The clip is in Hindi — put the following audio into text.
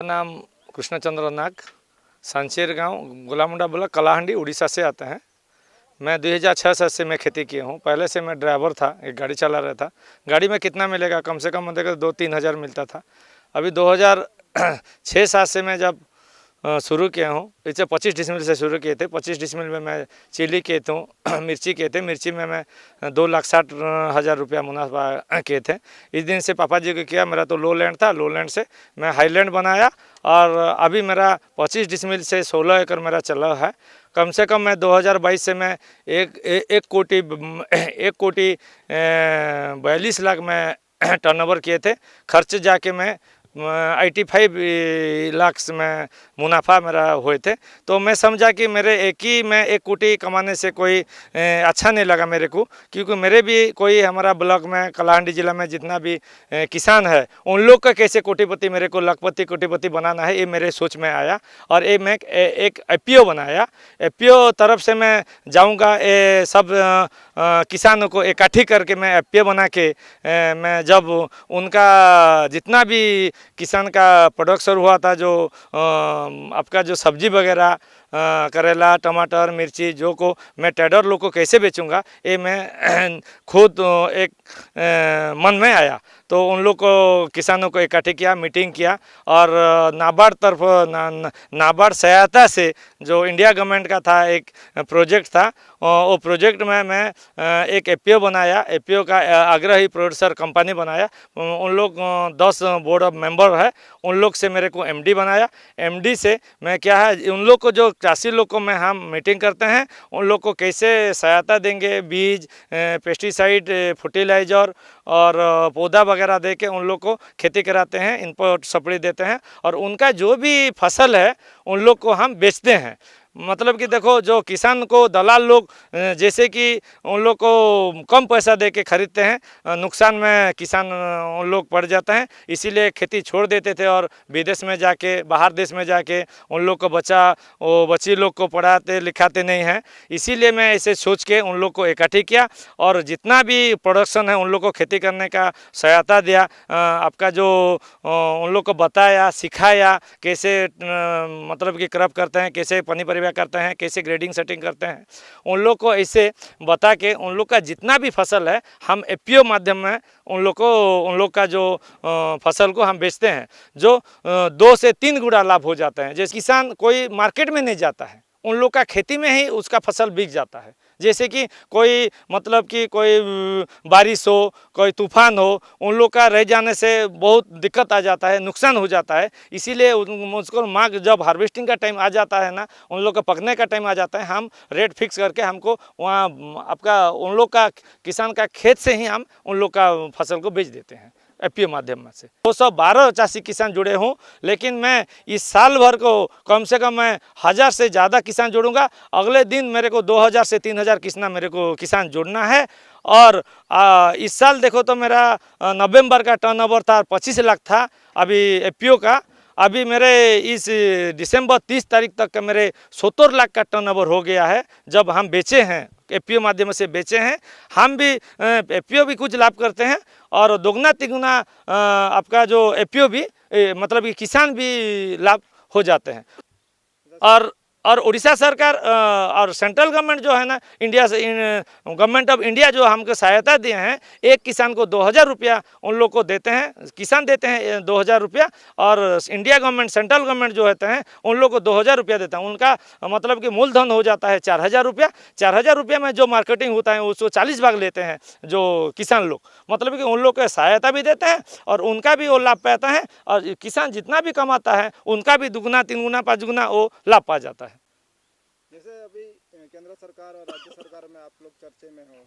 नाम कृष्णचंद्र नाग, सांचेर गांव, गोलामुंडा ब्लॉक, कलाहांडी, उड़ीसा से आते हैं। मैं 2006 से मैं खेती किया हूँ। पहले से मैं ड्राइवर था, एक गाड़ी चला रहा था। गाड़ी में कितना मिलेगा, कम से कम देखा 2-3 हज़ार मिलता था। अभी 2006-7 से मैं जब शुरू किया हूँ, इससे 25 डिसमिल से शुरू किए थे। 25 डिसमिल में मैं चिली किए थे, मिर्ची किए थे। मिर्ची में मैं 2,60,000 रुपया मुनाफा किए थे। इस दिन से पापा जी को किया, मेरा तो लो लैंड था, लो लैंड से मैं हाई लैंड बनाया और अभी मेरा 25 डिसमिल से 16 एकड़ मेरा चला है। कम से कम मैं 2022 से मैं 1,42,00,000 मैं टर्नओवर किए थे। खर्च जाके मैं 85 लाख में मुनाफा मेरा हुए थे। तो मैं समझा कि मेरे 1 कोटी कमाने से कोई अच्छा नहीं लगा मेरे को, क्योंकि मेरे भी कोई हमारा ब्लॉक में, कलाहांडी जिला में जितना भी किसान है, उन लोग का कैसे कोटिपति, मेरे को लखपति कोटिपति बनाना है, ये मेरे सोच में आया। और ये मैं एक एपीओ बनाया। एपीओ तरफ से मैं जाऊंगा, ये सब किसानों को इकट्ठी करके मैं एपीओ बना के मैं जब उनका जितना भी किसान का प्रोडक्शन हुआ था, जो आपका जो सब्जी वगैरह, करेला, टमाटर, मिर्ची, जो को मैं ट्रेडर लोग को कैसे बेचूंगा, ये मैं खुद एक मन में आया। तो उन लोग को, किसानों को इकट्ठे किया, मीटिंग किया और नाबार्ड सहायता से जो इंडिया गवर्नमेंट का था एक प्रोजेक्ट था, वो प्रोजेक्ट में मैं एक एपीओ बनाया। एपीओ का आग्रही प्रोड्यूसर कंपनी बनाया। उन लोग 10 बोर्ड ऑफ मेंबर है, उन लोग से मेरे को एमडी बनाया। एमडी से मैं क्या है, उन लोग को, जो चाषी लोग को मैं हम मीटिंग करते हैं, उन लोग को कैसे सहायता देंगे, बीज, पेस्टिसाइड, फर्टिलाइजर और पौधा वगैरह दे के उन लोग को खेती कराते हैं, इनपुट सप्लाई देते हैं और उनका जो भी फसल है उन लोग को हम बेचते हैं। मतलब कि देखो, जो किसान को दलाल लोग जैसे कि उन लोग को कम पैसा दे के खरीदते हैं, नुकसान में किसान उन लोग पड़ जाते हैं, इसीलिए खेती छोड़ देते थे और विदेश में जाके, बाहर देश में जाके उन लोग को बच्ची लोग को पढ़ाते लिखाते नहीं हैं। इसीलिए मैं ऐसे सोच के उन लोग को इकट्ठी किया और जितना भी प्रोडक्शन है उन लोग को खेती करने का सहायता दिया। आपका जो उन लोग को बताया, सिखाया कैसे मतलब कि क्रॉप करते हैं, कैसे पानी परिवार करते हैं, कैसे ग्रेडिंग सेटिंग करते हैं, उन लोग को ऐसे बता के उन लोग का जितना भी फसल है हम एपीओ माध्यम में उन लोग का जो फसल को हम बेचते हैं, जो 2 से 3 गुना लाभ हो जाता है। जैसे किसान कोई मार्केट में नहीं जाता है, उन लोग का खेती में ही उसका फसल बिक जाता है। जैसे कि कोई मतलब कि कोई बारिश हो, कोई तूफान हो, उन लोग का रह जाने से बहुत दिक्कत आ जाता है, नुकसान हो जाता है। इसीलिए उसको मांग, जब हार्वेस्टिंग का टाइम आ जाता है ना, उन लोग का पकने का टाइम आ जाता है, हम रेट फिक्स करके हमको वहाँ आपका उन लोग का, किसान का खेत से ही हम उन लोग का फसल को बेच देते हैं एपीओ माध्यम से। 212 चाषी किसान जुड़े हूँ, लेकिन मैं इस साल भर को कम से कम मैं 1000 से ज़्यादा किसान जोड़ूंगा। अगले दिन मेरे को 2000 से 3000 किसान जोड़ना है। और इस साल देखो तो मेरा नवंबर का टर्नओवर था 25 लाख था अभी एपीओ का। अभी मेरे इस दिसंबर 30 तारीख तक का मेरे 70 लाख का टर्नओवर हो गया है, जब हम बेचे हैं, एपीओ माध्यम से बेचे हैं। हम भी एपीओ भी कुछ लाभ करते हैं और दोगुना तिगुना आपका जो एपीओ भी मतलब कि किसान भी लाभ हो जाते हैं। और उड़ीसा सरकार और सेंट्रल गवर्नमेंट जो है ना, इंडिया से गवर्नमेंट ऑफ इंडिया जो हमको सहायता दिए हैं, एक किसान को 2000 रुपया उन लोग को देते हैं, किसान देते हैं 2000 रुपया। और इंडिया गवर्नमेंट, सेंट्रल गवर्नमेंट जो होते हैं, उन लोग को 2000 रुपया देता है। उनका मतलब कि मूलधन हो जाता है 4000 रुपया। 4000 रुपया में जो मार्केटिंग होता है उसको 40 भाग लेते हैं जो किसान लोग, मतलब कि उन लोग को सहायता भी देते हैं और उनका भी वो लाभ पाता है। और किसान जितना भी कमाता है उनका भी 2 गुना 3 गुना 5 गुना वो लाभ पा जाता है। जैसे अभी केंद्र सरकार और राज्य सरकार में आप लोग चर्चे में हो,